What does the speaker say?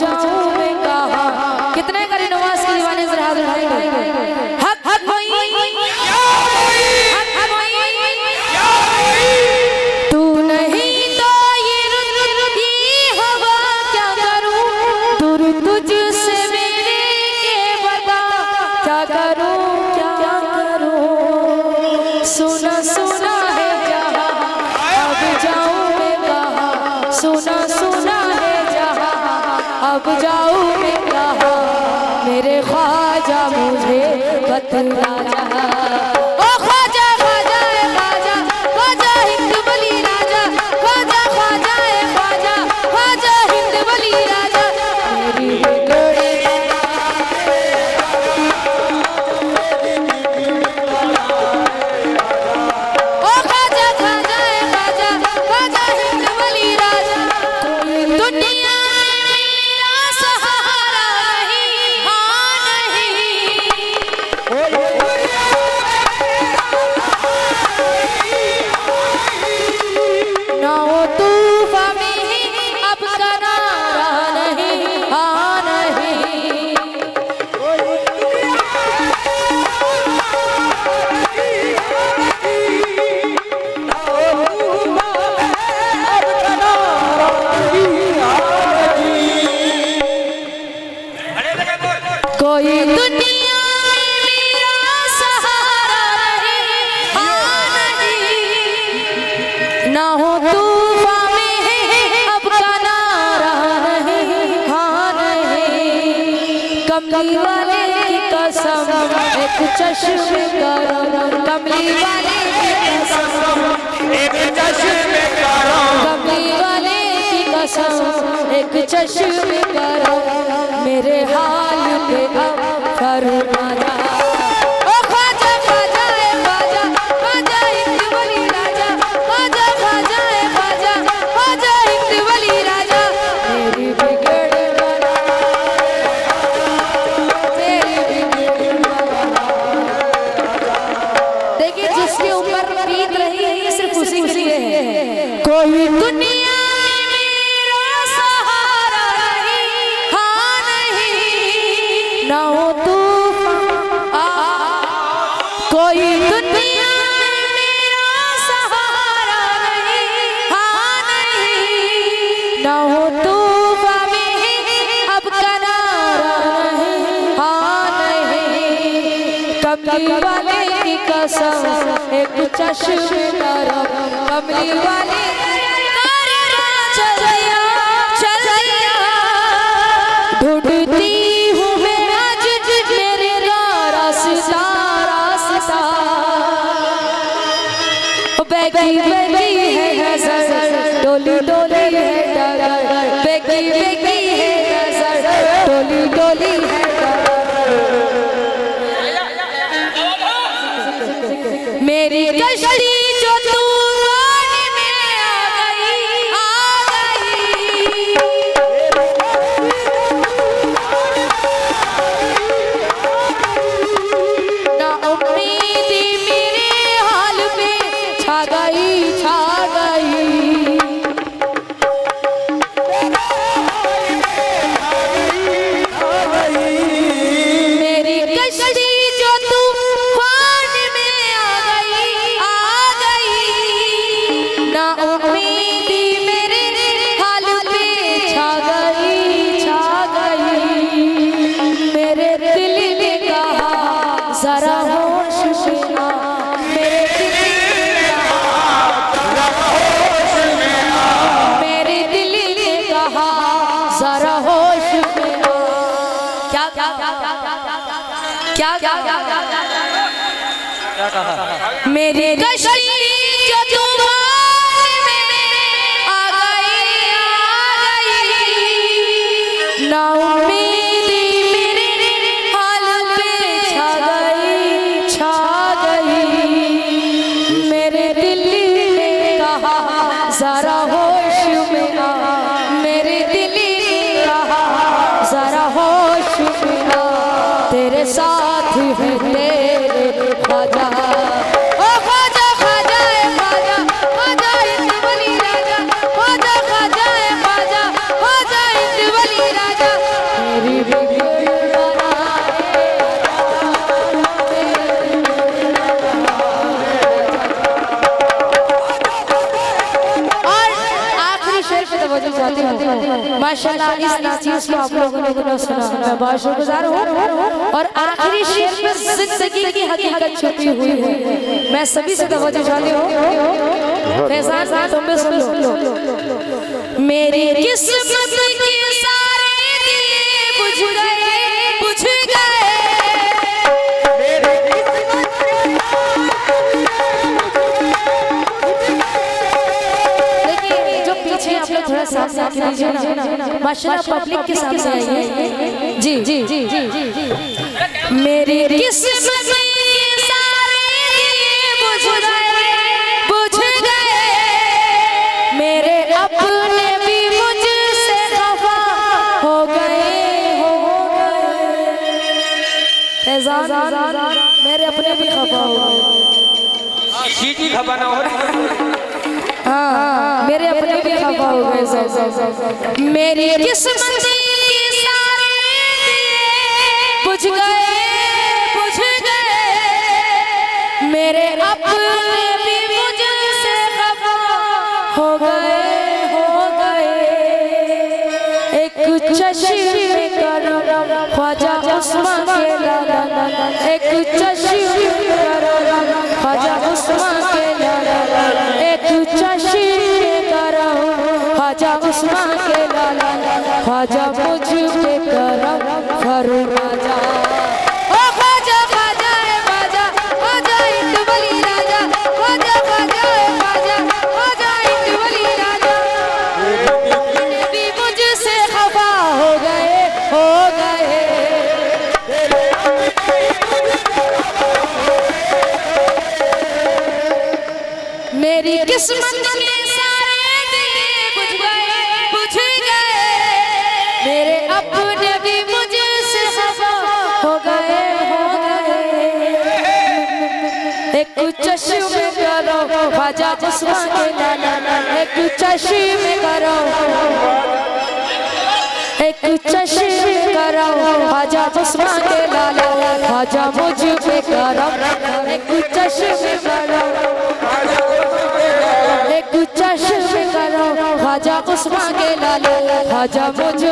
जाऊं मैं कहां। कितने करी नवाज के दीवाने से हाथ उठाएंगे। हक हक तू नहीं तो ये हवा क्या करूं, दूर तुझसे मेरे ये बता क्या करूं क्या करूं। सुना सुना है जहां अब जाऊं मैं कहां, सुना सुना है जहां अब जाऊं मैं कहां। मेरे ख्वाजा मुझे बतला जा, ओ ख्वाजा ख्वाजा है ख्वाजा, ख्वाजा हिंद वली राजा, ख्वाजा ख्वाजा है ख्वाजा, ख्वाजा हिंद वली राजा। मेरी बिगड़े ओ ख्वाजा ख्वाजा है ख्वाजा, ख्वाजा हिंद वली राजा। कोई दुनिया में मेरा सहारा नहीं, हाँ नहीं। ना हो तूफान में अब किनारा नहीं, हाँ नहीं। कोई दुनिया में मेरा सहारा नहीं, हाँ नहीं। ना हो तूफान में अब किनारा नहीं, हाँ नहीं। कमली वाले की कसम एक चश्मे करम, कमली वाले की कसम एक चश्मे करम, कमली वाले की कसम एक चश्मे करम। मेरे हाल पे अब फरमा जा, ओ ख्वाजा ख्वाजा है ख्वाजा, ख्वाजा हिंद वली राजा, ख्वाजा ख्वाजा है ख्वाजा, ख्वाजा हिंद वली राजा। मेरी बिगड़ बना, तेरी बिगड़ बना। देखिए जिसके ऊपर बीत रही है ये सिर्फ उसी के लिए है। कोई दुनिया में मेरा सहारा नहीं, हाँ नहीं। ना हो तूफान कोई दुनिया में मेरा सहारा नहीं, हाँ नहीं। ना हो तूफान में अब किनारा नहीं, हाँ नहीं। कमली वाले की कसम एक चश्मे करम, कमली वाले चलिया चलिया ढूंढती हूँ मैं आज मेरे रास्ता रास्ता। बेगी बेगी है नजर, डोली डोली है डगर, बेगी बेगी है नजर, डोली डोली है डगर। मेरी कश्ती जो तूफान में आ गई, आ गई। ना उम्मीदी मेरे हाल पे छा गई, छा गई। मेरी कश्ती जो तूफान में आ गई, ना उम्मीदी मेरे हाल पे छा गई, छा गई। मेरे दिल ने कहा जरा होश में आ, मेरे दिल ने कहा, मेरे दिल ने कहा जरा होश में आ। क्या क्या क्या क्या क्या क्या कहा? मेरी कश्ती जो तूफान में आ गई, ना उम्मीदी मेरे हाल पे छा गई, छा गई। मेरे दिल ने कहा जरा होश में आ, मेरे दिल ने कहा जरा होश में आ। तेरे साथ है तेरे ख्वाजा, ओ ख्वाजा ख्वाजा है ख्वाजा, ख्वाजा हिंद वली राजा, ख्वाजा ख्वाजा है ख्वाजा, ख्वाजा हिंद वली राजा। माशाल्लाह इस नाचीज को आप लोगों ने सुना, मैं बहुत शुक्रगुजार हूँ। और आखिरी शेर में जिंदगी की हकीकत छुपी हुई है। मैं सभी से तवज्जो चाहती हूँ, फैजान तुम भी सुन लो। मेरी किस्मत के सारे दिए बुझ गए, बुझ गए। थोड़ा साथ साथ दीजिए ना, माशाल्लाह पब्लिक के सामने आइए। जी जी जी जी जी। मेरी किस्मत के सारे बुझ गए, बुझ गए। मेरे अपने भी मुझसे खफा हो गए, हो गए। फैजान मेरे अपने भी खफा हो गए। सीधी खबर ना हो रही। हाँ, मेरे अपने भी खफा हो गए। मेरी किस्मत के सारे बुझ गए, बुझ गए। मेरे अपने भी मुझसे खफा हो गए, हो गए। एक चश्मे करम ख्वाजा उस्मान के लाला, एक चश्मे करम ख्वाजा उस्मान के लाला, एक चश्मे करम ख्वाजा उस्मान के लाला, ख्वाजा मुझ पे करम फरमा। ओ ख्वाजा ख्वाजा है ख्वाजा, ख्वाजा इंद वली राजा, ख्वाजा ख्वाजा है ख्वाजा, ख्वाजा इंद वली राजा। भी मुझसे खफा हो गए, हो गए। मेरी किस्मत के सारे दिए बुझ गए, बुझ गए। मेरे अपने भी मुझसे खफा हो गए, हो गए। एक चश्मे करो ख्वाजा उस्मान के लाला, एक चश्मे करो, एक चश्मे करो ख्वाजा उस्मान के लाला, ख्वाजा मुझ पे करो, एक चश्मे करो, एक चश्मे करो ख्वाजा उस्मान के लाला, ख्वाजा मुझ